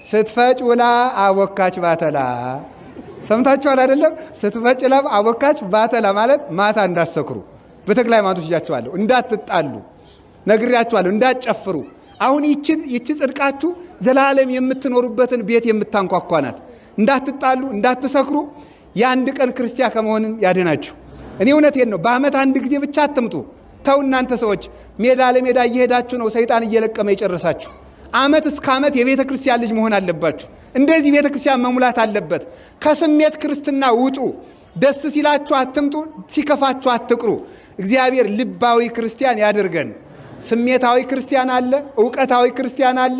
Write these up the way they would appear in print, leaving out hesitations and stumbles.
ስትፈጭ ውላ አቦካች ባተላ። ሰምታችኋል አይደለም? ስትፈጭ ውላ አቦካች ባተላ ማለት ማታ እንዳትሰክሩ በተክለ ሃይማኖት ይያችኋለሁ፣ እንዳትጣሉ ነግሬያችኋለሁ፣ እንዳትጨፍሩ። አሁን ይቺ ጽድቃችሁ ዘላለም የምትኖሩበትን ቤት የምታንኳኳ ናት። እንዳትጣሉ፣ እንዳትሰክሩ፣ የአንድ ቀን ክርስቲያን ከመሆንም ያድናችሁ። እኔ እውነቴን ነው። በዓመት አንድ ጊዜ ብቻ አትምጡ። ተው እናንተ ሰዎች ሜዳ ለሜዳ እየሄዳችሁ ነው ሰይጣን እየለቀመ ይጨርሳችሁ። ዓመት እስከ ዓመት የቤተ ክርስቲያን ልጅ መሆን አለባችሁ። እንደዚህ ቤተ ክርስቲያን መሙላት አለበት። ከስሜት ክርስትና ውጡ። ደስ ሲላችሁ አትምጡ፣ ሲከፋችሁ አትቅሩ። እግዚአብሔር ልባዊ ክርስቲያን ያድርገን። ስሜታዊ ክርስቲያን አለ፣ ዕውቀታዊ ክርስቲያን አለ፣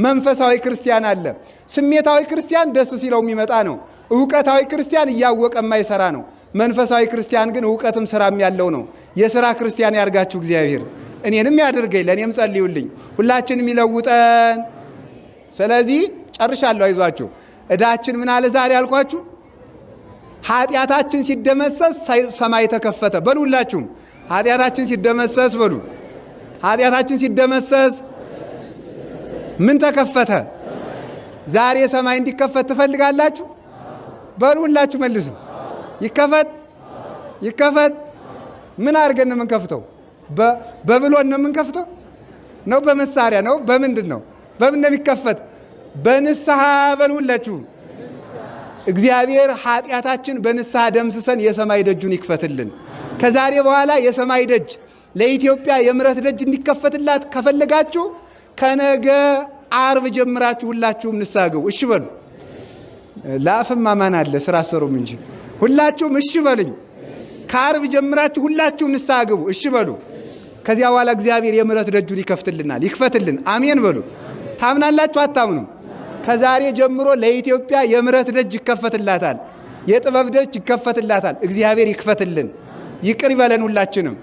መንፈሳዊ ክርስቲያን አለ። ስሜታዊ ክርስቲያን ደስ ሲለው የሚመጣ ነው። ዕውቀታዊ ክርስቲያን እያወቀ የማይሰራ ነው። መንፈሳዊ ክርስቲያን ግን ዕውቀትም ስራም ያለው ነው። የሥራ ክርስቲያን ያርጋችሁ እግዚአብሔር። እኔንም ያድርገኝ፣ ለእኔም ጸልዩልኝ፣ ሁላችንም ይለውጠን። ስለዚህ ጨርሻለሁ፣ አይዟችሁ። ዕዳችን ምን አለ ዛሬ አልኳችሁ? ኃጢአታችን ሲደመሰስ ሰማይ ተከፈተ በሉ። ሁላችሁም ኃጢአታችን ሲደመሰስ በሉ። ኃጢአታችን ሲደመሰስ ምን ተከፈተ? ዛሬ ሰማይ እንዲከፈት ትፈልጋላችሁ? በሉ ሁላችሁ መልሱ። ይከፈት ይከፈት። ምን አድርገን ነው የምንከፍተው? በብሎን ነው የምንከፍተው? ነው በመሳሪያ ነው? በምንድን ነው? በምን ነው የሚከፈት? በንስሐ በሉ ሁላችሁ። እግዚአብሔር ኃጢአታችን በንስሐ ደምስሰን የሰማይ ደጁን ይክፈትልን። ከዛሬ በኋላ የሰማይ ደጅ ለኢትዮጵያ የምሕረት ደጅ እንዲከፈትላት ከፈለጋችሁ ከነገ ዓርብ ጀምራችሁ ሁላችሁም ንስሐ ግቡ። እሺ በሉ። ለአፍም አማን አለ ስራ አሰሩም እንጂ ሁላችሁም እሺ በሉኝ። ከዓርብ ጀምራችሁ ሁላችሁም ንስሐ ግቡ። እሺ በሉ። ከዚያ በኋላ እግዚአብሔር የምሕረት ደጁን ይከፍትልናል፣ ይክፈትልን። አሜን በሉ። ታምናላችሁ አታምኑም? ከዛሬ ጀምሮ ለኢትዮጵያ የምሕረት ደጅ ይከፈትላታል፣ የጥበብ ደጅ ይከፈትላታል። እግዚአብሔር ይክፈትልን፣ ይቅር ይበለን ሁላችንም።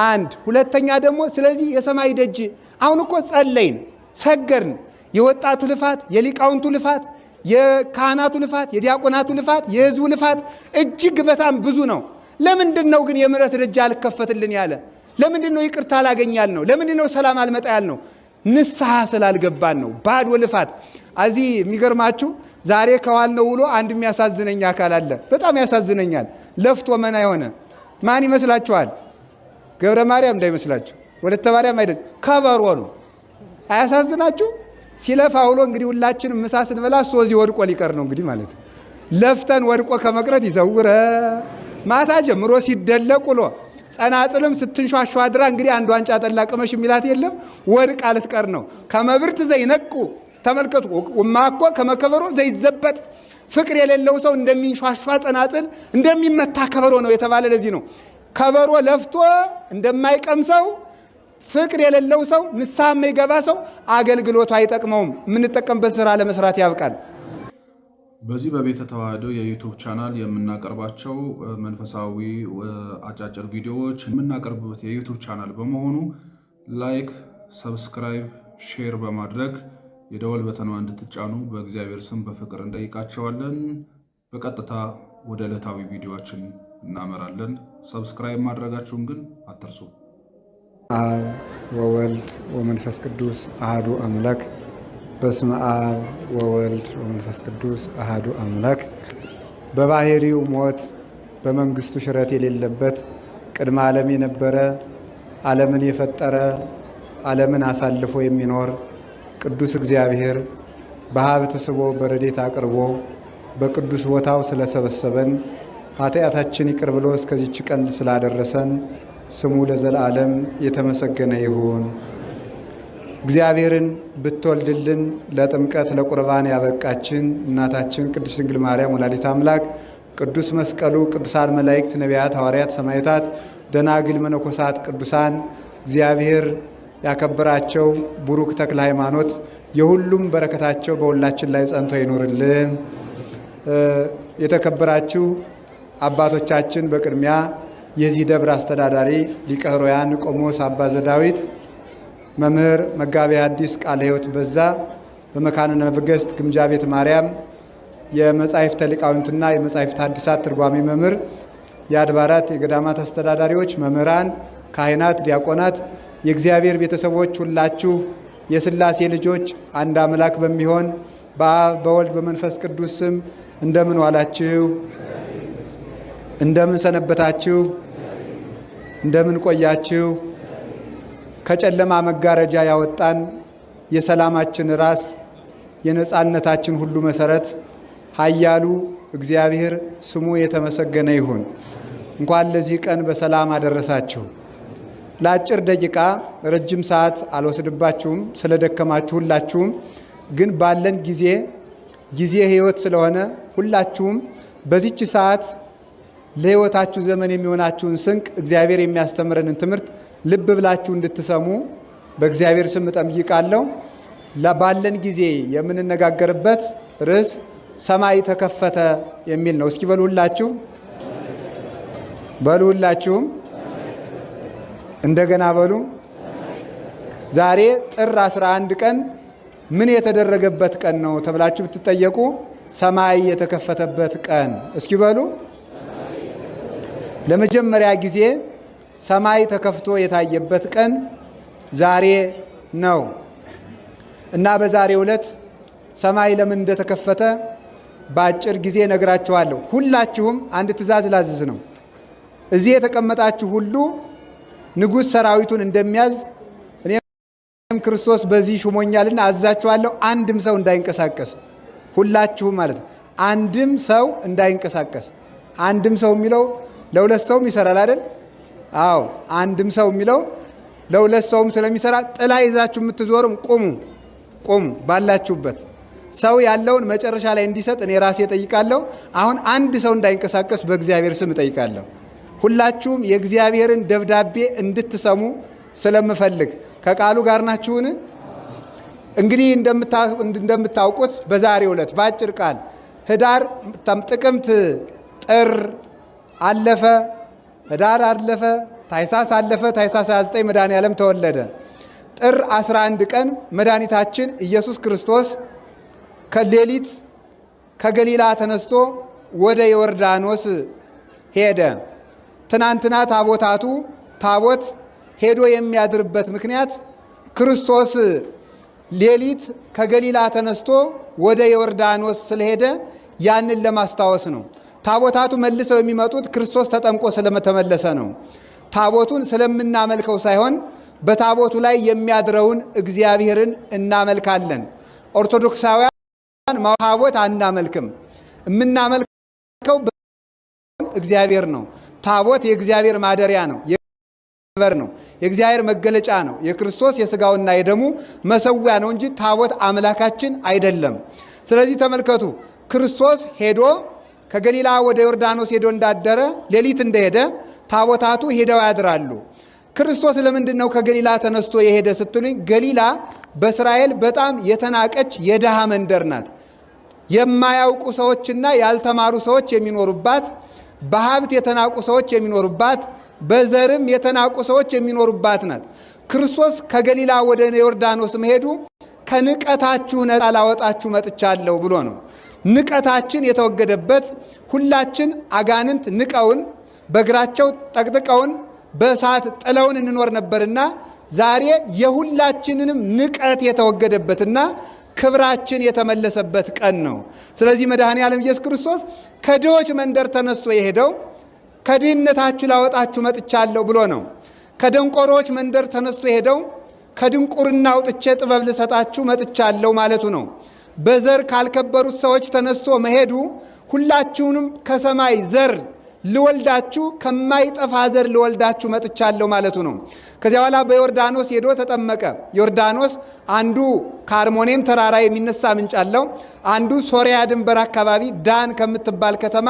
አንድ ሁለተኛ ደግሞ ስለዚህ የሰማይ ደጅ አሁን እኮ ጸለይን፣ ሰገርን። የወጣቱ ልፋት፣ የሊቃውንቱ ልፋት፣ የካህናቱ ልፋት፣ የዲያቆናቱ ልፋት፣ የሕዝቡ ልፋት እጅግ በጣም ብዙ ነው። ለምንድን ነው ግን የምሕረት ደጅ አልከፈትልን ያለ? ለምንድን ነው ይቅርታ አላገኛል ነው? ለምንድን ነው ሰላም አልመጣ ያል ነው? ንስሐ ስላልገባን ነው። ባዶ ልፋት። እዚህ የሚገርማችሁ ዛሬ ከዋልነው ውሎ አንድ የሚያሳዝነኝ አካል አለ። በጣም ያሳዝነኛል። ለፍቶ መና የሆነ ማን ይመስላችኋል? ገብረ ማርያም እንዳይመስላችሁ፣ ወለተ ማርያም አይደል፣ ከበሮ ነው። አያሳዝናችሁ? ሲለፋ ውሎ እንግዲህ ሁላችንም ምሳ ስንበላ እሱ እዚህ ወድቆ ሊቀር ነው እንግዲህ ማለት ነው። ለፍተን ወድቆ ከመቅረት ይዘውረ። ማታ ጀምሮ ሲደለቅ ውሎ ጸናጽልም ስትንሿሿ አድራ እንግዲህ አንድ ዋንጫ ጠላ ቅመሽ የሚላት የለም፣ ወድቃ ልትቀር ነው። ከመብርት ዘይነቁ ተመልከቱ። ማኮ ከመከበሮ ዘይዘበጥ። ፍቅር የሌለው ሰው እንደሚንሿሿ ጸናጽል እንደሚመታ ከበሮ ነው የተባለ ለዚህ ነው። ከበሮ ለፍቶ እንደማይቀምሰው ፍቅር የሌለው ሰው፣ ንስሐ የማይገባ ሰው አገልግሎቱ አይጠቅመውም። የምንጠቀምበት ስራ ለመስራት ያብቃል። በዚህ በቤተ ተዋህዶ የዩቱብ ቻናል የምናቀርባቸው መንፈሳዊ አጫጭር ቪዲዮዎች የምናቀርብበት የዩቱብ ቻናል በመሆኑ ላይክ፣ ሰብስክራይብ፣ ሼር በማድረግ የደወል በተኗ እንድትጫኑ በእግዚአብሔር ስም በፍቅር እንጠይቃቸዋለን። በቀጥታ ወደ ዕለታዊ ቪዲዮዎችን እናመራለን። ሰብስክራይብ ማድረጋችሁን ግን አትርሱ። አብ ወወልድ ወመንፈስ ቅዱስ አሃዱ አምላክ። በስመ አብ ወወልድ ወመንፈስ ቅዱስ አሃዱ አምላክ። በባህሪው ሞት በመንግስቱ ሽረት የሌለበት ቅድመ ዓለም የነበረ ዓለምን የፈጠረ ዓለምን አሳልፎ የሚኖር ቅዱስ እግዚአብሔር በሀብት ስቦ በረድኤት አቅርቦ በቅዱስ ቦታው ስለሰበሰበን ኃጢአታችን ይቅር ብሎ እስከዚች ቀን ስላደረሰን ስሙ ለዘላለም የተመሰገነ ይሁን። እግዚአብሔርን ብትወልድልን ለጥምቀት ለቁርባን ያበቃችን እናታችን ቅድስት ድንግል ማርያም ወላዲተ አምላክ፣ ቅዱስ መስቀሉ፣ ቅዱሳን መላእክት፣ ነቢያት፣ ሐዋርያት፣ ሰማዕታት፣ ደናግል፣ መነኮሳት፣ ቅዱሳን እግዚአብሔር ያከበራቸው ቡሩክ ተክለ ሃይማኖት የሁሉም በረከታቸው በሁላችን ላይ ጸንቶ ይኖርልን። የተከበራችሁ አባቶቻችን፣ በቅድሚያ የዚህ ደብር አስተዳዳሪ ሊቀ ኅሩያን ቆሞስ አባ ዘዳዊት፣ መምህር መጋቤ ሐዲስ ቃለ ሕይወት በዛ፣ በመካነ ነገሥት ግምጃ ቤት ማርያም የመጻሕፍተ ሊቃውንትና የመጻሕፍተ ሐዲሳት ትርጓሜ መምህር፣ የአድባራት የገዳማት አስተዳዳሪዎች፣ መምህራን፣ ካህናት፣ ዲያቆናት፣ የእግዚአብሔር ቤተሰቦች ሁላችሁ የሥላሴ ልጆች አንድ አምላክ በሚሆን በአብ በወልድ በመንፈስ ቅዱስ ስም እንደምን ዋላችሁ? እንደምን ሰነበታችሁ? እንደምን ቆያችሁ? ከጨለማ መጋረጃ ያወጣን የሰላማችን ራስ የነጻነታችን ሁሉ መሰረት ኃያሉ እግዚአብሔር ስሙ የተመሰገነ ይሁን። እንኳን ለዚህ ቀን በሰላም አደረሳችሁ። ለአጭር ደቂቃ ረጅም ሰዓት አልወስድባችሁም፣ ስለደከማችሁ ሁላችሁም ግን ባለን ጊዜ ሕይወት ስለሆነ ሁላችሁም በዚች ሰዓት ለሕይወታችሁ ዘመን የሚሆናችሁን ስንቅ እግዚአብሔር የሚያስተምረንን ትምህርት ልብ ብላችሁ እንድትሰሙ በእግዚአብሔር ስም እጠይቃለሁ። ባለን ጊዜ የምንነጋገርበት ርዕስ ሰማይ ተከፈተ የሚል ነው። እስኪ በሉ ሁላችሁም እንደገና በሉ። ዛሬ ጥር 11 ቀን ምን የተደረገበት ቀን ነው ተብላችሁ ብትጠየቁ ሰማይ የተከፈተበት ቀን። እስኪ በሉ። ለመጀመሪያ ጊዜ ሰማይ ተከፍቶ የታየበት ቀን ዛሬ ነው እና በዛሬው ዕለት ሰማይ ለምን እንደተከፈተ በአጭር ጊዜ ነግራችኋለሁ። ሁላችሁም አንድ ትእዛዝ ላዝዝ ነው። እዚህ የተቀመጣችሁ ሁሉ ንጉሥ ሰራዊቱን እንደሚያዝ እኔም ክርስቶስ በዚህ ሹሞኛልና አዛችኋለሁ። አንድም ሰው እንዳይንቀሳቀስ፣ ሁላችሁም ማለት ነው። አንድም ሰው እንዳይንቀሳቀስ። አንድም ሰው የሚለው ለሁለት ሰውም ይሰራል አይደል? አዎ፣ አንድም ሰው የሚለው ለሁለት ሰውም ስለሚሰራ ጥላ ይዛችሁ የምትዞሩም ቁሙ ባላችሁበት። ሰው ያለውን መጨረሻ ላይ እንዲሰጥ እኔ ራሴ እጠይቃለሁ። አሁን አንድ ሰው እንዳይንቀሳቀስ በእግዚአብሔር ስም እጠይቃለሁ። ሁላችሁም የእግዚአብሔርን ደብዳቤ እንድትሰሙ ስለምፈልግ ከቃሉ ጋር ናችሁን? እንግዲህ እንደምታውቁት በዛሬው ዕለት በአጭር ቃል ህዳር፣ ጥቅምት፣ ጥር አለፈ፣ ህዳር አለፈ፣ ታኅሳስ አለፈ። ታኅሳስ 29 መድኃኔዓለም ተወለደ። ጥር 11 ቀን መድኃኒታችን ኢየሱስ ክርስቶስ ከሌሊት ከገሊላ ተነስቶ ወደ ዮርዳኖስ ሄደ። ትናንትና ታቦት ሄዶ የሚያድርበት ምክንያት ክርስቶስ ሌሊት ከገሊላ ተነስቶ ወደ ዮርዳኖስ ስለሄደ ያንን ለማስታወስ ነው። ታቦታቱ መልሰው የሚመጡት ክርስቶስ ተጠምቆ ስለተመለሰ ነው። ታቦቱን ስለምናመልከው ሳይሆን በታቦቱ ላይ የሚያድረውን እግዚአብሔርን እናመልካለን። ኦርቶዶክሳውያን ታቦት አናመልክም። የምናመልከው እግዚአብሔር ነው። ታቦት የእግዚአብሔር ማደሪያ ነው፣ የእግዚአብሔር መገለጫ ነው። የክርስቶስ የሥጋውና የደሙ መሰዊያ ነው እንጂ ታቦት አምላካችን አይደለም። ስለዚህ ተመልከቱ፣ ክርስቶስ ሄዶ ከገሊላ ወደ ዮርዳኖስ ሄዶ እንዳደረ ሌሊት እንደሄደ ታቦታቱ ሄደው ያድራሉ። ክርስቶስ ለምንድን ነው ከገሊላ ተነስቶ የሄደ ስትሉኝ፣ ገሊላ በእስራኤል በጣም የተናቀች የድሃ መንደር ናት። የማያውቁ ሰዎችና ያልተማሩ ሰዎች የሚኖሩባት፣ በሀብት የተናቁ ሰዎች የሚኖሩባት፣ በዘርም የተናቁ ሰዎች የሚኖሩባት ናት። ክርስቶስ ከገሊላ ወደ ዮርዳኖስ መሄዱ ከንቀታችሁ ነፃ ላወጣችሁ መጥቻለሁ ብሎ ነው። ንቀታችን የተወገደበት፣ ሁላችን አጋንንት ንቀውን በእግራቸው ጠቅጥቀውን በእሳት ጥለውን እንኖር ነበርና ዛሬ የሁላችንንም ንቀት የተወገደበትና ክብራችን የተመለሰበት ቀን ነው። ስለዚህ መድኃኔዓለም ኢየሱስ ክርስቶስ ከድሆች መንደር ተነስቶ የሄደው ከድህነታችሁ ላወጣችሁ መጥቻለሁ ብሎ ነው። ከደንቆሮች መንደር ተነስቶ የሄደው ከድንቁርና አውጥቼ ጥበብ ልሰጣችሁ መጥቻለሁ ማለቱ ነው። በዘር ካልከበሩት ሰዎች ተነስቶ መሄዱ ሁላችሁንም ከሰማይ ዘር ልወልዳችሁ ከማይጠፋ ዘር ልወልዳችሁ መጥቻለሁ ማለቱ ነው። ከዚያ በኋላ በዮርዳኖስ ሄዶ ተጠመቀ። ዮርዳኖስ አንዱ ከአርሞኔም ተራራ የሚነሳ ምንጭ አለው። አንዱ ሶሪያ ድንበር አካባቢ ዳን ከምትባል ከተማ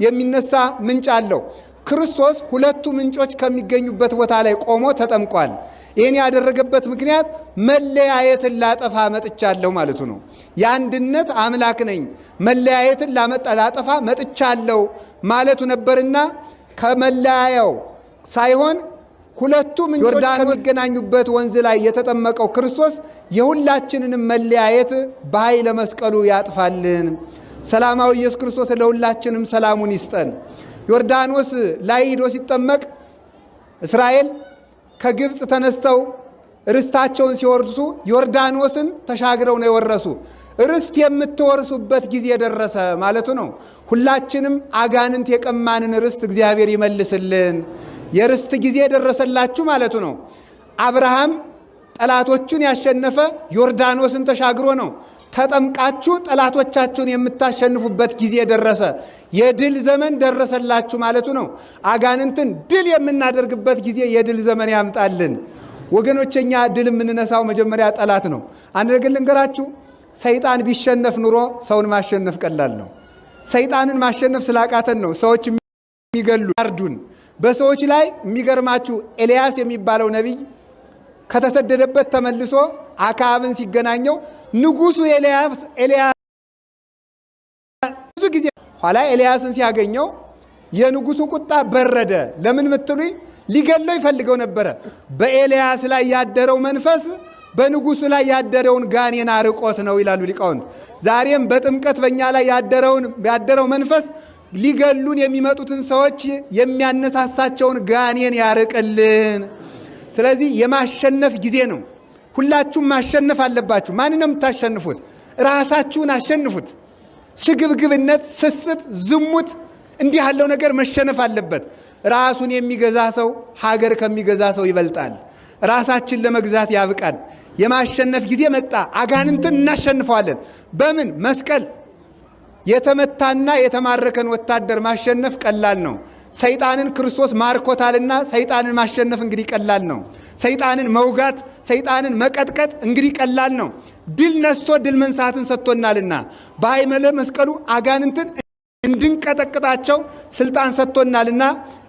የሚነሳ ምንጭ አለው። ክርስቶስ ሁለቱ ምንጮች ከሚገኙበት ቦታ ላይ ቆሞ ተጠምቋል። ይህን ያደረገበት ምክንያት መለያየትን ላጠፋ መጥቻለሁ ማለቱ ነው። የአንድነት አምላክ ነኝ፣ መለያየትን ላጠፋ መጥቻለሁ ማለቱ ነበርና ከመለያያው ሳይሆን ሁለቱ ምንጮች ከሚገናኙበት ወንዝ ላይ የተጠመቀው ክርስቶስ የሁላችንንም መለያየት በኃይለ መስቀሉ ያጥፋልን። ሰላማዊ ኢየሱስ ክርስቶስ ለሁላችንም ሰላሙን ይስጠን። ዮርዳኖስ ላይ ሄዶ ሲጠመቅ እስራኤል ከግብፅ ተነስተው ርስታቸውን ሲወርሱ ዮርዳኖስን ተሻግረው ነው የወረሱ። ርስት የምትወርሱበት ጊዜ ደረሰ ማለቱ ነው። ሁላችንም አጋንንት የቀማንን ርስት እግዚአብሔር ይመልስልን። የርስት ጊዜ ደረሰላችሁ ማለቱ ነው። አብርሃም ጠላቶቹን ያሸነፈ ዮርዳኖስን ተሻግሮ ነው። ተጠምቃችሁ ጠላቶቻችሁን የምታሸንፉበት ጊዜ ደረሰ። የድል ዘመን ደረሰላችሁ ማለቱ ነው። አጋንንትን ድል የምናደርግበት ጊዜ የድል ዘመን ያምጣልን። ወገኖችኛ ድል የምንነሳው መጀመሪያ ጠላት ነው። አንድ ነገር ልንገራችሁ። ሰይጣን ቢሸነፍ ኑሮ ሰውን ማሸነፍ ቀላል ነው። ሰይጣንን ማሸነፍ ስላቃተን ነው ሰዎች የሚገሉ አርዱን። በሰዎች ላይ የሚገርማችሁ ኤልያስ የሚባለው ነቢይ ከተሰደደበት ተመልሶ አክዓብን ሲገናኘው ንጉሱ ኤልያስ ብዙ ጊዜ ኋላ ኤልያስን ሲያገኘው የንጉሱ ቁጣ በረደ። ለምን ምትሉኝ? ሊገለው ይፈልገው ነበረ። በኤልያስ ላይ ያደረው መንፈስ በንጉሱ ላይ ያደረውን ጋኔን አርቆት ነው ይላሉ ሊቃውንት። ዛሬም በጥምቀት በእኛ ላይ ያደረው መንፈስ ሊገሉን የሚመጡትን ሰዎች የሚያነሳሳቸውን ጋኔን ያርቅልን። ስለዚህ የማሸነፍ ጊዜ ነው። ሁላችሁም ማሸነፍ አለባችሁ። ማንን ነው የምታሸንፉት? ራሳችሁን አሸንፉት። ስግብግብነት፣ ስስት፣ ዝሙት እንዲህ ያለው ነገር መሸነፍ አለበት። ራሱን የሚገዛ ሰው ሀገር ከሚገዛ ሰው ይበልጣል። ራሳችን ለመግዛት ያብቃል። የማሸነፍ ጊዜ መጣ። አጋንንትን እናሸንፈዋለን። በምን? መስቀል። የተመታና የተማረከን ወታደር ማሸነፍ ቀላል ነው። ሰይጣንን ክርስቶስ ማርኮታልና ሰይጣንን ማሸነፍ እንግዲህ ቀላል ነው። ሰይጣንን መውጋት፣ ሰይጣንን መቀጥቀጥ እንግዲህ ቀላል ነው። ድል ነስቶ ድል መንሳትን ሰጥቶናልና በኃይለ መስቀሉ አጋንንትን እንድንቀጠቅጣቸው ስልጣን ሰጥቶናልና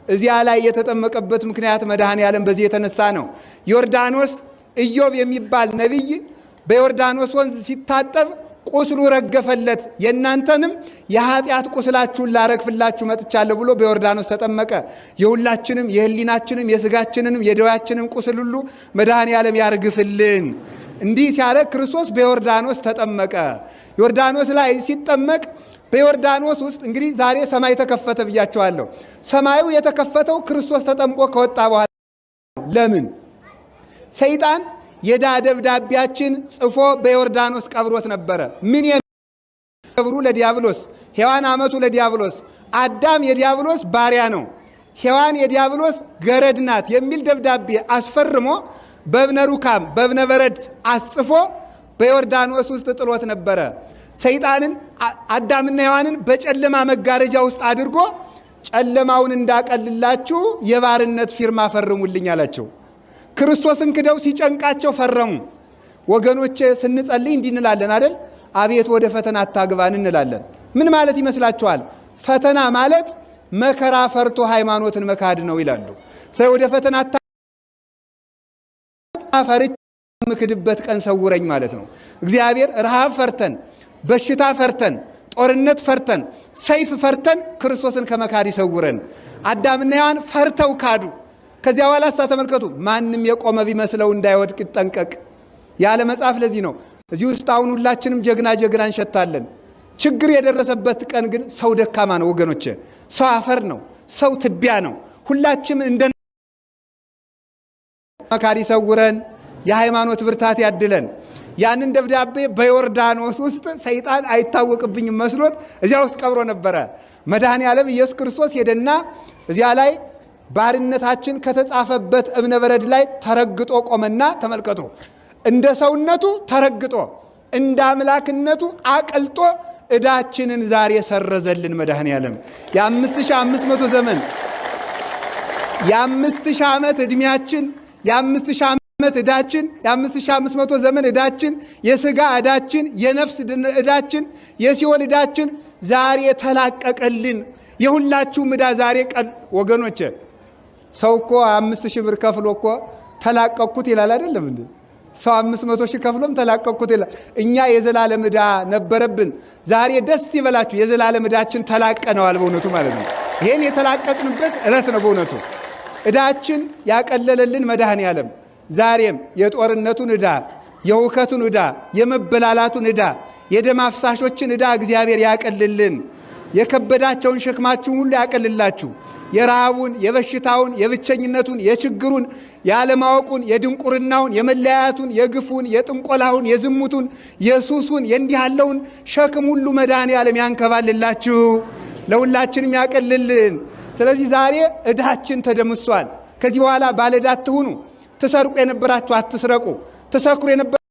እዚያ ላይ የተጠመቀበት ምክንያት መድኃኔ ዓለም በዚህ የተነሳ ነው። ዮርዳኖስ ኢዮብ የሚባል ነቢይ በዮርዳኖስ ወንዝ ሲታጠብ ቁስሉ ረገፈለት። የእናንተንም የኃጢአት ቁስላችሁን ላረግፍላችሁ መጥቻለሁ ብሎ በዮርዳኖስ ተጠመቀ። የሁላችንም የህሊናችንም የስጋችንንም የደዌያችንም ቁስል ሁሉ መድኃኔ ዓለም ያርግፍልን። እንዲህ ሲያረግ ክርስቶስ በዮርዳኖስ ተጠመቀ። ዮርዳኖስ ላይ ሲጠመቅ በዮርዳኖስ ውስጥ እንግዲህ ዛሬ ሰማይ ተከፈተ ብያቸዋለሁ። ሰማዩ የተከፈተው ክርስቶስ ተጠምቆ ከወጣ በኋላ ለምን? ሰይጣን የዕዳ ደብዳቤያችን ጽፎ በዮርዳኖስ ቀብሮት ነበረ። ምን የቀብሩ? ለዲያብሎስ። ሔዋን አመቱ ለዲያብሎስ። አዳም የዲያብሎስ ባሪያ ነው፣ ሔዋን የዲያብሎስ ገረድ ናት የሚል ደብዳቤ አስፈርሞ በእብነ ሩካም በእብነ በረድ አስፎ በዮርዳኖስ ውስጥ ጥሎት ነበረ። ሰይጣንን አዳምና ሔዋንን በጨለማ መጋረጃ ውስጥ አድርጎ ጨለማውን እንዳቀልላችሁ የባርነት ፊርማ ፈርሙልኝ አላቸው። ክርስቶስን ክደው ሲጨንቃቸው ፈረሙ። ወገኖቼ ስንጸልይ እንዲህ እንላለን አይደል? አቤት ወደ ፈተና አታግባን እንላለን። ምን ማለት ይመስላችኋል? ፈተና ማለት መከራ ፈርቶ ሃይማኖትን መካድ ነው ይላሉ። ሰው ወደ ፈተና ፈርቼ የምክድበት ቀን ሰውረኝ ማለት ነው። እግዚአብሔር ረሃብ ፈርተን፣ በሽታ ፈርተን፣ ጦርነት ፈርተን፣ ሰይፍ ፈርተን ክርስቶስን ከመካድ ይሰውረን። አዳምና ሔዋን ፈርተው ካዱ። ከዚያ በኋላ ተመልከቱ፣ ማንም የቆመ ቢመስለው እንዳይወድቅ ይጠንቀቅ ያለ መጽሐፍ። ለዚህ ነው እዚህ ውስጥ አሁን ሁላችንም ጀግና እንሸታለን። ችግር የደረሰበት ቀን ግን ሰው ደካማ ነው ወገኖቼ። ሰው አፈር ነው፣ ሰው ትቢያ ነው። ሁላችንም እንደ መካድ ይሰውረን፣ የሃይማኖት ብርታት ያድለን። ያንን ደብዳቤ በዮርዳኖስ ውስጥ ሰይጣን አይታወቅብኝም መስሎት እዚያ ውስጥ ቀብሮ ነበረ። መድኃኔ ዓለም ኢየሱስ ክርስቶስ ሄደና እዚያ ላይ ባርነታችን ከተጻፈበት እብነ በረድ ላይ ተረግጦ ቆመና ተመልከቱ፣ እንደ ሰውነቱ ተረግጦ እንደ አምላክነቱ አቅልጦ ዕዳችንን ዛሬ ሰረዘልን መድኃኔ ዓለም። የ5500 ዘመን የ5000 ዓመት ዕድሜያችን የ5000 ዓመት ዕዳችን የ5500 ዘመን ዕዳችን የሥጋ ዕዳችን የነፍስ ዕዳችን የሲኦል ዕዳችን ዛሬ ተላቀቀልን። የሁላችሁም ዕዳ ዛሬ ወገኖቼ ሰው እኮ 5000 ብር ከፍሎ እኮ ተላቀቅኩት ይላል አይደለም እንዴ? ሰው 500 ሺህ ከፍሎም ተላቀቅኩት ይላል። እኛ የዘላለም ዕዳ ነበረብን። ዛሬ ደስ ይበላችሁ፣ የዘላለም ዕዳችን ተላቀነዋል በእውነቱ ማለት ነው። ይሄን የተላቀቅንበት ዕለት ነው በእውነቱ። ዕዳችን ያቀለለልን መድኃኔ ዓለም ዛሬም የጦርነቱን ዕዳ፣ የሁከቱን ዕዳ፣ የመበላላቱን ዕዳ፣ የደም አፍሳሾችን ዕዳ እግዚአብሔር ያቀልልን። የከበዳቸውን ሸክማችሁን ሁሉ ያቀልላችሁ። የረሃቡን፣ የበሽታውን፣ የብቸኝነቱን፣ የችግሩን፣ የአለማወቁን፣ የድንቁርናውን፣ የመለያየቱን፣ የግፉን፣ የጥንቆላውን፣ የዝሙቱን፣ የሱሱን የእንዲህ ያለውን ሸክም ሁሉ መድኃኔዓለም ያንከባልላችሁ፣ ለሁላችንም ያቀልልን። ስለዚህ ዛሬ ዕዳችን ተደምሷል። ከዚህ በኋላ ባለዕዳ አትሁኑ። ትሰርቁ የነበራችሁ አትስረቁ። ትሰክሩ የነበራችሁ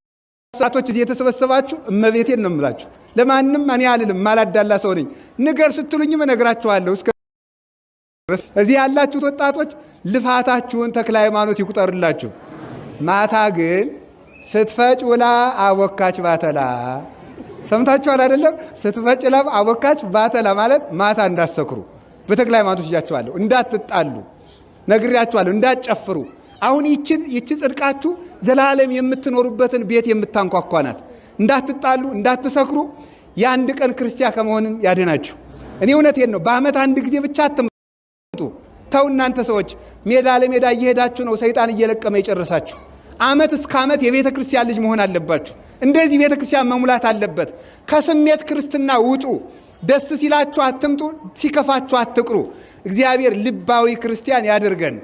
ሰዓቶች እዚህ የተሰበሰባችሁ እመቤቴን ነው የምላችሁ። ለማንም እኔ አልልም፣ ማላዳላ ሰው ነኝ። ንገር ስትሉኝም እነግራችኋለሁ። እዚህ ያላችሁት ወጣቶች ልፋታችሁን ተክለ ሃይማኖት ይቁጠርላችሁ። ማታ ግን ስትፈጭ ውላ አቦካች ባተላ። ሰምታችኋል አይደለም? ስትፈጭ ውላ አቦካች ባተላ ማለት ማታ እንዳትሰክሩ በተክለ ሃይማኖት ይያችኋለሁ። እንዳትጣሉ ነግሬያችኋለሁ። እንዳትጨፍሩ። አሁን ይቺ ጽድቃችሁ ዘላለም የምትኖሩበትን ቤት የምታንኳኳ ናት። እንዳትጣሉ፣ እንዳትሰክሩ። የአንድ ቀን ክርስቲያን ከመሆንን ያድናችሁ። እኔ እውነቴን ነው። በዓመት አንድ ጊዜ ብቻ አትምጡ። ተው እናንተ ሰዎች ሜዳ ለሜዳ እየሄዳችሁ ነው ሰይጣን እየለቀመ የጨረሳችሁ። ዓመት እስከ ዓመት የቤተ ክርስቲያን ልጅ መሆን አለባችሁ። እንደዚህ ቤተ ክርስቲያን መሙላት አለበት። ከስሜት ክርስትና ውጡ። ደስ ሲላችሁ አትምጡ፣ ሲከፋችሁ አትቅሩ። እግዚአብሔር ልባዊ ክርስቲያን ያድርገን።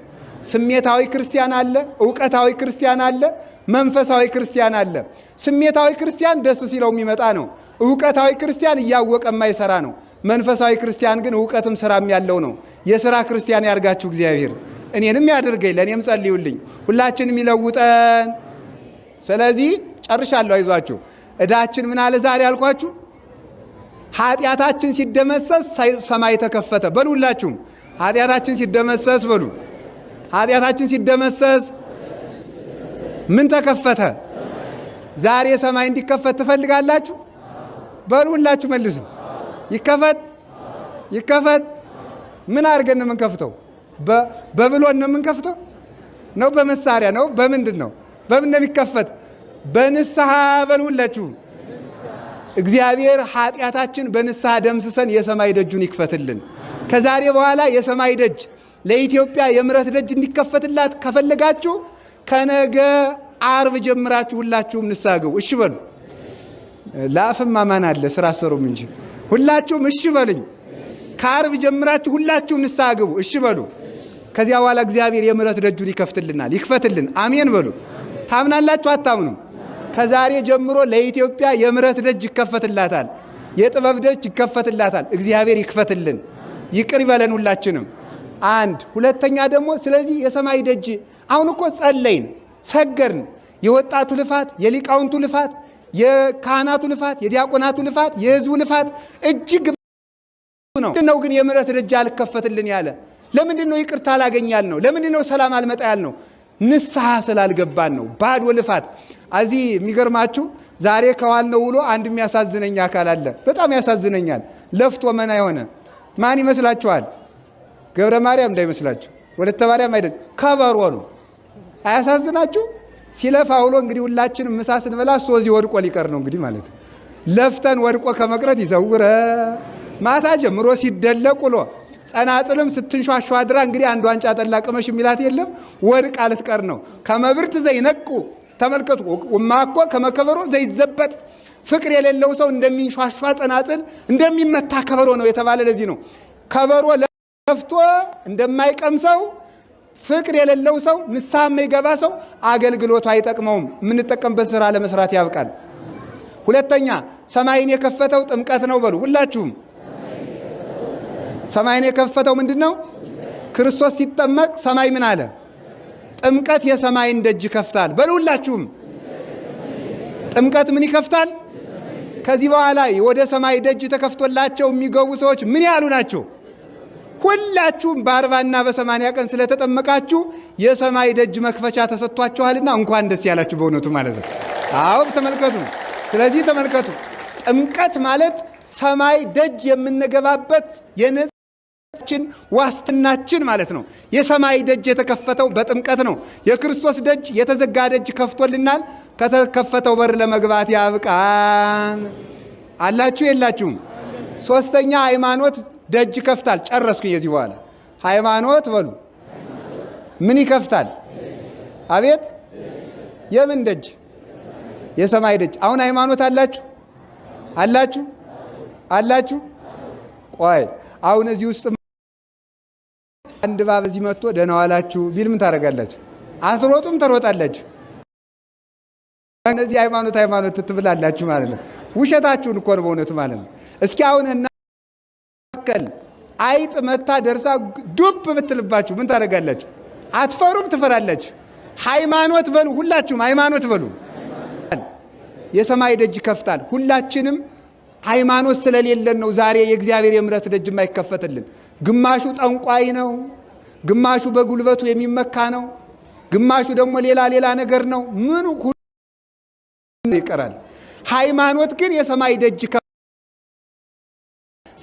ስሜታዊ ክርስቲያን አለ፣ ዕውቀታዊ ክርስቲያን አለ፣ መንፈሳዊ ክርስቲያን አለ። ስሜታዊ ክርስቲያን ደስ ሲለው የሚመጣ ነው። ዕውቀታዊ ክርስቲያን እያወቀ የማይሰራ ነው። መንፈሳዊ ክርስቲያን ግን ዕውቀትም ስራም ያለው ነው። የሥራ ክርስቲያን ያርጋችሁ እግዚአብሔር። እኔንም ያድርገኝ፣ ለእኔም ጸልዩልኝ፣ ሁላችንም ይለውጠን። ስለዚህ ጨርሻለሁ፣ አይዟችሁ። ዕዳችን ምን አለ ዛሬ አልኳችሁ? ኃጢአታችን ሲደመሰስ ሰማይ ተከፈተ። በሉ ሁላችሁም ኃጢአታችን ሲደመሰስ በሉ። ኃጢአታችን ሲደመሰስ ምን ተከፈተ? ዛሬ ሰማይ እንዲከፈት ትፈልጋላችሁ? በሉ ሁላችሁ መልሱ። ይከፈት ይከፈት። ምን አድርገን ነው የምንከፍተው? በብሎን ነው የምንከፍተው? ነው በመሳሪያ ነው? በምንድን ነው? በምን ነው የሚከፈት? በንስሐ። በሉ ሁላችሁ እግዚአብሔር ኃጢአታችን በንስሐ ደምስሰን የሰማይ ደጁን ይክፈትልን። ከዛሬ በኋላ የሰማይ ደጅ ለኢትዮጵያ የምሕረት ደጅ እንዲከፈትላት ከፈለጋችሁ ከነገ ዓርብ ጀምራችሁ ሁላችሁም ንስሐ ግቡ። እሺ በሉ። ለአፍም አማን አለ ስራ ሰሩም እንጂ ሁላችሁም እሺ በሉኝ። ከዓርብ ጀምራችሁ ሁላችሁም ንስሐ ግቡ። እሺ በሉ። ከዚያ በኋላ እግዚአብሔር የምሕረት ደጁን ይከፍትልናል፣ ይክፈትልን። አሜን በሉ። ታምናላችሁ አታምኑም? ከዛሬ ጀምሮ ለኢትዮጵያ የምሕረት ደጅ ይከፈትላታል፣ የጥበብ ደጅ ይከፈትላታል። እግዚአብሔር ይክፈትልን፣ ይቅር ይበለን ሁላችንም። አንድ ሁለተኛ ደግሞ ስለዚህ የሰማይ ደጅ አሁን እኮ ጸለይን፣ ሰገርን። የወጣቱ ልፋት፣ የሊቃውንቱ ልፋት፣ የካህናቱ ልፋት፣ የዲያቆናቱ ልፋት፣ የሕዝቡ ልፋት እጅግ ነው። ምንድነው ግን የምሕረት ደጅ አልከፈትልን ያለ? ለምንድን ነው ይቅርታ አላገኛል ነው? ለምንድን ነው ሰላም አልመጣ ያል ነው? ንስሐ ስላልገባን ነው። ባዶ ልፋት። እዚህ የሚገርማችሁ ዛሬ ከዋልነው ውሎ አንድ የሚያሳዝነኝ አካል አለ። በጣም ያሳዝነኛል። ለፍቶ መና የሆነ ማን ይመስላችኋል? ገብረ ማርያም እንዳይመስላችሁ፣ ወለተ ማርያም አይደል፣ ከበሮ ነው። አያሳዝናችሁ? ሲለፋ ውሎ እንግዲህ ሁላችንም ምሳ ስንበላ እሱ እዚህ ወድቆ ሊቀር ነው እንግዲህ ማለት ነው። ለፍተን ወድቆ ከመቅረት ይዘውረ። ማታ ጀምሮ ሲደለቅ ውሎ ጸናጽልም ስትንሿሿ አድራ እንግዲህ አንድ ዋንጫ ጠላ ቅመሽ የሚላት የለም፣ ወድቃ ልትቀር ነው። ከመብርት ዘይነቁ ተመልከቱ። ማኮ ከመከበሮ ዘይዘበጥ። ፍቅር የሌለው ሰው እንደሚንሿሿ ጸናጽል እንደሚመታ ከበሮ ነው የተባለ ለዚህ ነው። ከበሮ ለፍቶ እንደማይቀምሰው ፍቅር የሌለው ሰው፣ ንስሐ የማይገባ ሰው አገልግሎቱ አይጠቅመውም። የምንጠቀምበት ስራ ለመስራት ያብቃል። ሁለተኛ ሰማይን የከፈተው ጥምቀት ነው። በሉ ሁላችሁም ሰማይን የከፈተው ምንድን ነው? ክርስቶስ ሲጠመቅ ሰማይ ምን አለ? ጥምቀት የሰማይን ደጅ ይከፍታል። በሉ ሁላችሁም ጥምቀት ምን ይከፍታል? ከዚህ በኋላ ወደ ሰማይ ደጅ ተከፍቶላቸው የሚገቡ ሰዎች ምን ያሉ ናቸው? ሁላችሁም በ40 እና በ80 ቀን ስለተጠመቃችሁ የሰማይ ደጅ መክፈቻ ተሰጥቷችኋልና እንኳን ደስ ያላችሁ በእውነቱ ማለት ነው። አዎ ተመልከቱ። ስለዚህ ተመልከቱ፣ ጥምቀት ማለት ሰማይ ደጅ የምንገባበት የነጻችን ዋስትናችን ማለት ነው። የሰማይ ደጅ የተከፈተው በጥምቀት ነው። የክርስቶስ ደጅ የተዘጋ ደጅ ከፍቶልናል። ከተከፈተው በር ለመግባት ያብቃን። አላችሁ የላችሁም? ሶስተኛ ሃይማኖት ደጅ ይከፍታል። ጨረስኩኝ። የዚህ በኋላ ሃይማኖት በሉ ምን ይከፍታል? አቤት የምን ደጅ? የሰማይ ደጅ። አሁን ሃይማኖት አላችሁ አላችሁ አላችሁ? ቆይ አሁን እዚህ ውስጥ አንድ እባብ እዚህ መጥቶ ደህና ዋላችሁ ቢል ምን ታደርጋላችሁ? አትሮጡም? ትሮጣላችሁ። እነዚህ ሃይማኖት ትብላላችሁ ማለት ነው። ውሸታችሁን እኮ ነው በእውነቱ ማለት ነው። እስኪ አሁን እናከል አይጥ መታ ደርሳ ዱብ ብትልባችሁ ምን ታደርጋላችሁ? አትፈሩም? ትፈራላችሁ። ሃይማኖት በሉ፣ ሁላችሁም ሃይማኖት በሉ። የሰማይ ደጅ ይከፍታል። ሁላችንም ሃይማኖት ስለሌለን ነው ዛሬ የእግዚአብሔር የምሕረት ደጅ የማይከፈትልን። ግማሹ ጠንቋይ ነው፣ ግማሹ በጉልበቱ የሚመካ ነው፣ ግማሹ ደግሞ ሌላ ነገር ነው። ምኑ ሁሉ ይቀራል። ሃይማኖት ግን የሰማይ ደጅ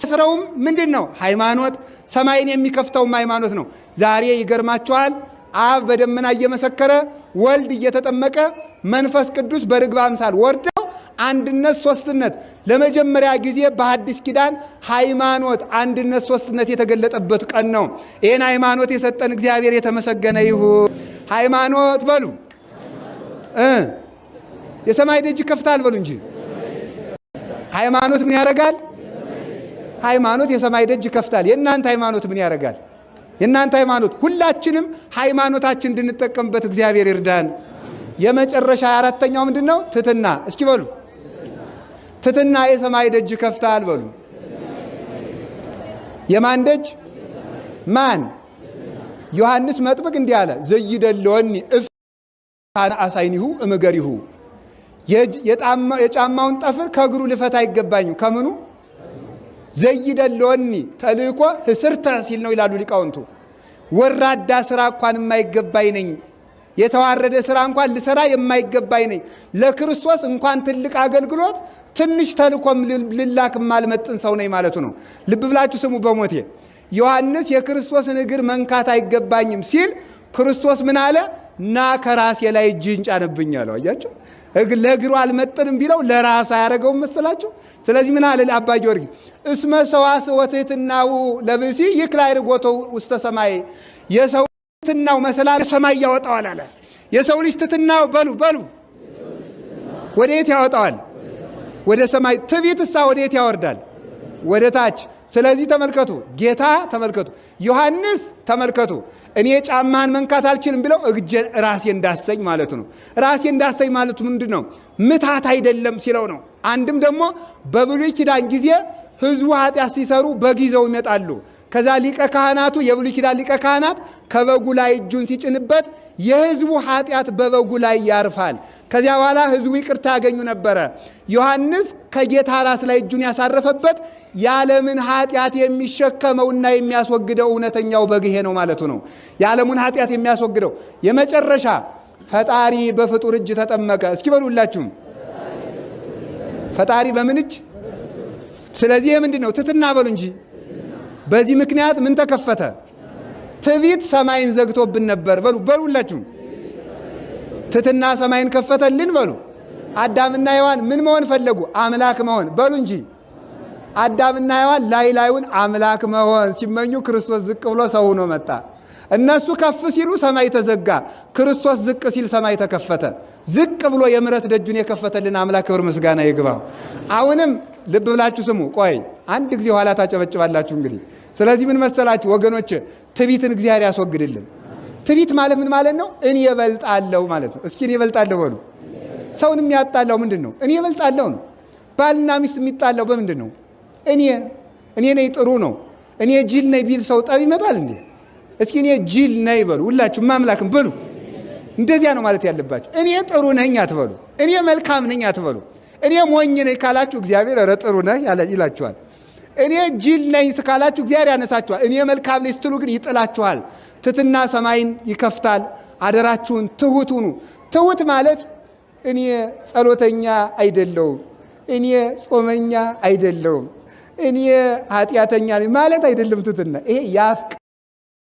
ስራውም ምንድን ነው? ሃይማኖት። ሰማይን የሚከፍተውም ሃይማኖት ነው። ዛሬ ይገርማችኋል፣ አብ በደመና እየመሰከረ ወልድ እየተጠመቀ መንፈስ ቅዱስ በርግብ አምሳል ወርደው አንድነት ሶስትነት ለመጀመሪያ ጊዜ በሐዲስ ኪዳን ሃይማኖት አንድነት ሶስትነት የተገለጠበት ቀን ነው። ይህን ሃይማኖት የሰጠን እግዚአብሔር የተመሰገነ ይሁን። ሃይማኖት በሉ። የሰማይ ደጅ ይከፍታል በሉ እንጂ ሃይማኖት ምን ያደርጋል? ሃይማኖት የሰማይ ደጅ ይከፍታል። የእናንተ ሃይማኖት ምን ያደርጋል? የእናንተ ሃይማኖት ሁላችንም ሃይማኖታችን እንድንጠቀምበት እግዚአብሔር ይርዳን። የመጨረሻ አራተኛው ምንድን ነው? ትሕትና። እስኪ በሉ ትሕትና የሰማይ ደጅ ይከፍታል በሉ። የማን ደጅ? ማን? ዮሐንስ መጥምቅ እንዲህ አለ፣ ዘይደለወኒ እፍታነ አሳይኒሁ እምገሪሁ። የጫማውን ጠፍር ከእግሩ ልፈታ አይገባኝም። ከምኑ? ዘይደለወኒ ተልእኮ ህስርተ ሲል ነው ይላሉ ሊቃውንቱ። ወራዳ ስራ እንኳን የማይገባኝ ነኝ፣ የተዋረደ ስራ እንኳን ልሰራ የማይገባኝ ነኝ። ለክርስቶስ እንኳን ትልቅ አገልግሎት ትንሽ ተልእኮም ልላክ ማልመጥን ሰው ነኝ ማለቱ ነው። ልብ ብላችሁ ስሙ። በሞቴ ዮሐንስ የክርስቶስን እግር መንካት አይገባኝም ሲል ክርስቶስ ምን አለ? ና ከራሴ ላይ እጅህን ጫንብኝ አለው። አያችሁ፣ ለእግሩ አልመጥንም ቢለው ለራስ አያደርገውም መስላችሁ? ስለዚህ ምን አለ አባ ጊዮርጊስ? እስመ ሰዋስወ ወትሕትናሁ ለብእሲ ይክላይ ርጎቶ ውስተ ሰማይ። የሰው ትሕትናው መሰላል ሰማይ ያወጣዋል አለ። የሰው ልጅ ትሕትናው በሉ ወዴት ያወጣዋል? ወደ ሰማይ። ትዕቢትሳ ወዴት ያወርዳል? ወደ ታች። ስለዚህ ተመልከቱ፣ ጌታ ተመልከቱ፣ ዮሐንስ ተመልከቱ፣ እኔ ጫማን መንካት አልችልም ብለው ራሴ እንዳሰኝ ማለቱ ነው። ራሴ እንዳሰኝ ማለቱ ምንድን ነው? ምታት አይደለም ሲለው ነው። አንድም ደግሞ በብሉይ ኪዳን ጊዜ ሕዝቡ ኃጢአት ሲሰሩ በግ ይዘው ይመጣሉ። ከዛ ሊቀ ካህናቱ የብሉይ ኪዳን ሊቀ ካህናት ከበጉ ላይ እጁን ሲጭንበት የሕዝቡ ኃጢአት በበጉ ላይ ያርፋል። ከዚያ በኋላ ሕዝቡ ይቅርታ ያገኙ ነበረ። ዮሐንስ ከጌታ ራስ ላይ እጁን ያሳረፈበት የዓለምን ኃጢአት የሚሸከመውና የሚያስወግደው እውነተኛው በግ ይሄ ነው ማለቱ ነው። የዓለሙን ኃጢአት የሚያስወግደው የመጨረሻ ፈጣሪ በፍጡር እጅ ተጠመቀ። እስኪ በሉላችሁም ፈጣሪ በምን እጅ? ስለዚህ ምንድን ነው? ትሕትና በሉ እንጂ። በዚህ ምክንያት ምን ተከፈተ? ትዕቢት ሰማይን ዘግቶብን ነበር። በሉላችሁም ትሕትና ሰማይን ከፈተልን በሉ። አዳምና ሔዋን ምን መሆን ፈለጉ? አምላክ መሆን በሉ እንጂ። አዳምና ሔዋን ላዩን አምላክ መሆን ሲመኙ ክርስቶስ ዝቅ ብሎ ሰው ሆኖ መጣ። እነሱ ከፍ ሲሉ ሰማይ ተዘጋ፣ ክርስቶስ ዝቅ ሲል ሰማይ ተከፈተ። ዝቅ ብሎ የምሕረት ደጁን የከፈተልን አምላክ ክብር ምስጋና ይግባው። አሁንም ልብ ብላችሁ ስሙ። ቆይ አንድ ጊዜ ኋላ ታጨበጭባላችሁ እንግዲህ። ስለዚህ ምን መሰላችሁ ወገኖች፣ ትዕቢትን እግዚአብሔር ያስወግድልን። ትዕቢት ማለት ምን ማለት ነው? እኔ እበልጣለሁ ማለት ነው። እስኪ እኔ እበልጣለሁ በሉ። ሰውን የሚያጣላው ምንድን ነው? እኔ እበልጣለሁ ነው። ባልና ሚስት የሚጣላው በምንድን ነው? እኔ ነኝ ጥሩ ነው፣ እኔ ጅል ነኝ ቢል ሰው ጠብ ይመጣል እንዴ? እስኪ እኔ ጅል ነኝ በሉ ሁላችሁ፣ ማምላክም በሉ። እንደዚያ ነው ማለት ያለባችሁ። እኔ ጥሩ ነኝ አትበሉ፣ እኔ መልካም ነኝ አትበሉ። እኔ ሞኝ ነኝ ካላችሁ እግዚአብሔር ኧረ ጥሩ ነህ ይላችኋል። እኔ ጅል ነኝ ካላችሁ እግዚአብሔር ያነሳችኋል። እኔ መልካም ነኝ ስትሉ ግን ይጥላችኋል። ትሕትና ሰማይን ይከፍታል። አደራችሁን ትሑት ሁኑ። ትሑት ማለት እኔ ጸሎተኛ አይደለሁም፣ እኔ ጾመኛ አይደለሁም፣ እኔ ኃጢአተኛ ማለት አይደለም ትሕትና። ይሄ የአፍ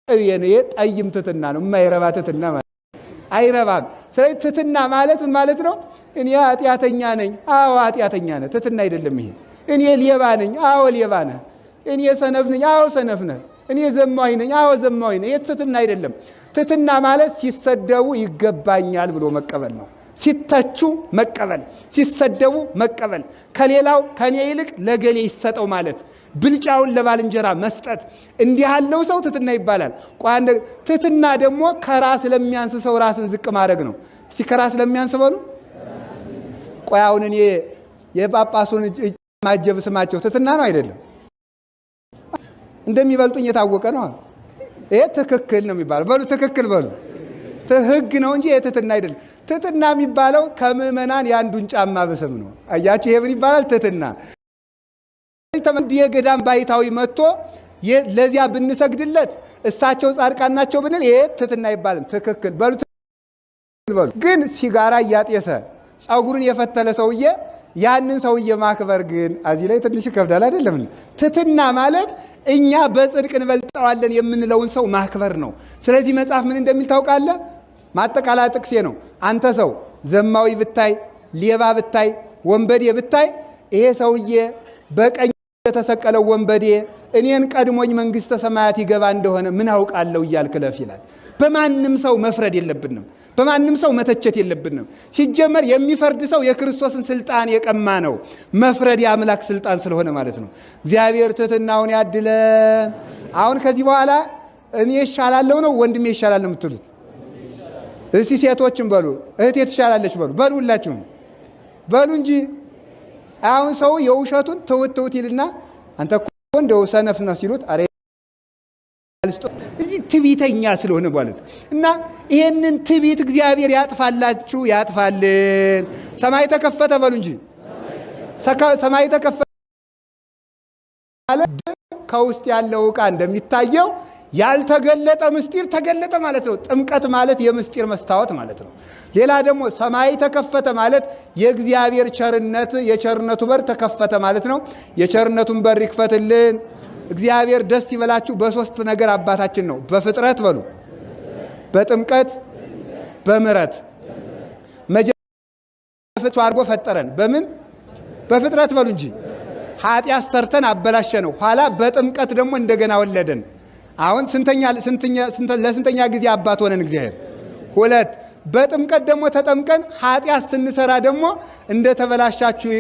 ቅቤ ነው። ጠይም ትሕትና ነው፣ የማይረባ ትሕትና ማለት አይረባም። ስለዚህ ትሕትና ማለት ምን ማለት ነው? እኔ ኃጢአተኛ ነኝ፣ አዎ ኃጢአተኛ ነህ፣ ትሕትና አይደለም ይሄ። እኔ ሌባ ነኝ፣ አዎ ሌባ ነህ። እኔ ሰነፍ ነኝ፣ አዎ ሰነፍ ነህ። እኔ ዘማዊ ነኝ፣ አዎ ዘማዊ ነህ። ይህ ትሕትና አይደለም። ትሕትና ማለት ሲሰደቡ ይገባኛል ብሎ መቀበል ነው። ሲተቹ መቀበል፣ ሲሰደቡ መቀበል፣ ከሌላው ከኔ ይልቅ ለገሌ ይሰጠው ማለት፣ ብልጫውን ለባልንጀራ መስጠት፣ እንዲህ ያለው ሰው ትሕትና ይባላል። ትሕትና ደግሞ ከራስ ለሚያንስ ሰው ራስን ዝቅ ማድረግ ነው። እስቲ ከራስ ለሚያንስ በሉ። ቆይ አሁን እኔ የጳጳሱን ማጀብ ስማቸው ትሕትና ነው አይደለም? እንደሚበልጡኝ የታወቀ ነው። ይሄ ትክክል ነው የሚባለው። በሉ ትክክል በሉ። ሕግ ነው እንጂ የትሕትና አይደለም። ትሕትና የሚባለው ከምዕመናን የአንዱን ጫማ ብስም ነው። አያችሁ፣ ይሄ ምን ይባላል? ትሕትና። የገዳም ባይታዊ መጥቶ ለዚያ ብንሰግድለት እሳቸው ጻድቃን ናቸው ብንል ይሄ ትሕትና ይባላል። ትክክል በሉ። ግን ሲጋራ እያጤሰ ጸጉሩን የፈተለ ሰውዬ ያንን ሰውዬ ማክበር ግን እዚህ ላይ ትንሽ ይከብዳል አይደለም? ትሕትና ማለት እኛ በጽድቅ እንበልጠዋለን የምንለውን ሰው ማክበር ነው። ስለዚህ መጽሐፍ ምን እንደሚል ታውቃለህ? ማጠቃለያ ጥቅሴ ነው። አንተ ሰው ዘማዊ ብታይ፣ ሌባ ብታይ፣ ወንበዴ ብታይ ይሄ ሰውዬ በቀኝ የተሰቀለው ወንበዴ እኔን ቀድሞኝ መንግሥተ ሰማያት ይገባ እንደሆነ ምን አውቃለሁ እያልክ ለፍ ይላል። በማንም ሰው መፍረድ የለብንም። በማንም ሰው መተቸት የለብንም። ሲጀመር የሚፈርድ ሰው የክርስቶስን ስልጣን የቀማ ነው። መፍረድ የአምላክ ስልጣን ስለሆነ ማለት ነው። እግዚአብሔር ትሕትናውን ያድለን። አሁን ከዚህ በኋላ እኔ ይሻላለሁ ነው ወንድሜ ይሻላል ነው የምትሉት? እስቲ ሴቶችም በሉ፣ እህቴ ትሻላለች በሉ። በሉ ሁላችሁም በሉ እንጂ አሁን ሰው የውሸቱን ትውት ትውት ይልና አንተ እኮ እንደው ሰነፍ ነው ሲሉት አሬ ትዕቢተኛ ስለሆነ ማለት እና ይሄንን ትዕቢት እግዚአብሔር ያጥፋላችሁ፣ ያጥፋልን። ሰማይ ተከፈተ በሉ እንጂ ሰማይ ተከፈተ ማለት ከውስጥ ያለው ዕቃ እንደሚታየው ያልተገለጠ ምስጢር ተገለጠ ማለት ነው። ጥምቀት ማለት የምስጢር መስታወት ማለት ነው። ሌላ ደግሞ ሰማይ ተከፈተ ማለት የእግዚአብሔር ቸርነት፣ የቸርነቱ በር ተከፈተ ማለት ነው። የቸርነቱን በር ይክፈትልን። እግዚአብሔር ደስ ይበላችሁ። በሶስት ነገር አባታችን ነው። በፍጥረት በሉ፣ በጥምቀት፣ በምሕረት። መጀመሪያ አድርጎ ፈጠረን። በምን? በፍጥረት በሉ እንጂ ኃጢአት ሰርተን አበላሸ ነው። ኋላ በጥምቀት ደግሞ እንደገና ወለደን። አሁን ለስንተኛ ጊዜ አባት ሆነን እግዚአብሔር? ሁለት። በጥምቀት ደግሞ ተጠምቀን ኃጢአት ስንሰራ ደግሞ እንደተበላሻችሁ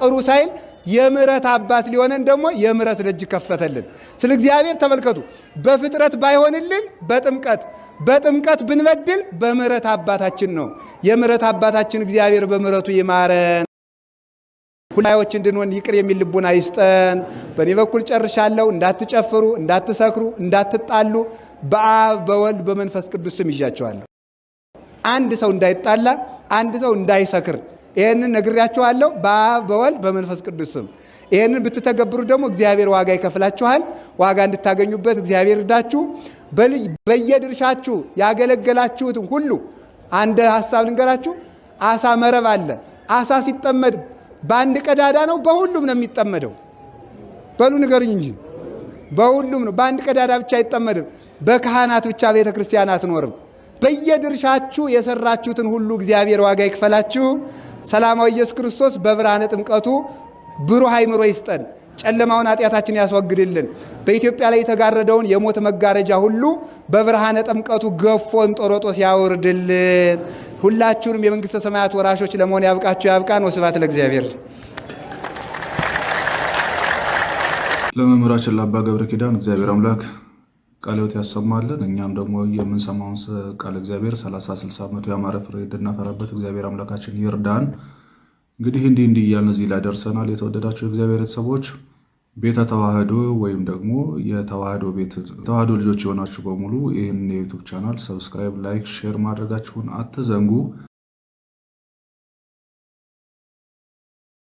ቅሩ ሳይል የምሕረት አባት ሊሆነን ደግሞ የምሕረት ደጅ ከፈተልን። ስለ እግዚአብሔር ተመልከቱ። በፍጥረት ባይሆንልን በጥምቀት፣ በጥምቀት ብንበድል በምሕረት አባታችን ነው። የምሕረት አባታችን እግዚአብሔር በምሕረቱ ይማረን። ሁላዮች እንድንሆን ይቅር የሚል ልቡና ይስጠን። በእኔ በኩል ጨርሻለሁ። እንዳትጨፍሩ፣ እንዳትሰክሩ፣ እንዳትጣሉ በአብ በወልድ በመንፈስ ቅዱስ ስም ይዣቸዋለሁ። አንድ ሰው እንዳይጣላ፣ አንድ ሰው እንዳይሰክር ይሄንን ነግሬያችኋለሁ። በአብ በወልድ በመንፈስ ቅዱስ ስም ይሄንን ብትተገብሩ ደግሞ እግዚአብሔር ዋጋ ይከፍላችኋል። ዋጋ እንድታገኙበት እግዚአብሔር ይርዳችሁ። በየድርሻችሁ ያገለገላችሁትን ሁሉ አንድ ሐሳብ ልንገራችሁ። አሳ መረብ አለ። አሳ ሲጠመድ በአንድ ቀዳዳ ነው በሁሉም ነው የሚጠመደው? በሉ ንገሩኝ እንጂ በሁሉም ነው። በአንድ ቀዳዳ ብቻ አይጠመድም። በካህናት ብቻ ቤተ ክርስቲያን አትኖርም። በየድርሻችሁ የሰራችሁትን ሁሉ እግዚአብሔር ዋጋ ይክፈላችሁ። ሰላማዊ ኢየሱስ ክርስቶስ በብርሃነ ጥምቀቱ ብሩህ አእምሮ ይስጠን። ጨለማውን ኃጢአታችን ያስወግድልን። በኢትዮጵያ ላይ የተጋረደውን የሞት መጋረጃ ሁሉ በብርሃነ ጥምቀቱ ገፎ እንጦሮጦስ ያወርድልን። ሁላችሁንም የመንግሥተ ሰማያት ወራሾች ለመሆን ያብቃችሁ፣ ያብቃን። ወስብሐት ለእግዚአብሔር። ለመምህራችን ለአባ ገብረ ኪዳን እግዚአብሔር አምላክ ቃለ ሕይወት ያሰማልን። እኛም ደግሞ የምንሰማውን ቃለ እግዚአብሔር 30 60 መቶ ያማረ ፍሬ እንድናፈራበት እግዚአብሔር አምላካችን ይርዳን። እንግዲህ እንዲህ እያልን እዚህ ላይ ደርሰናል። የተወደዳችሁ የእግዚአብሔር ቤተሰቦች ቤተ ተዋህዶ ወይም ደግሞ ተዋህዶ ልጆች የሆናችሁ በሙሉ ይህን የዩቱብ ቻናል ሰብስክራይብ፣ ላይክ፣ ሼር ማድረጋችሁን አትዘንጉ።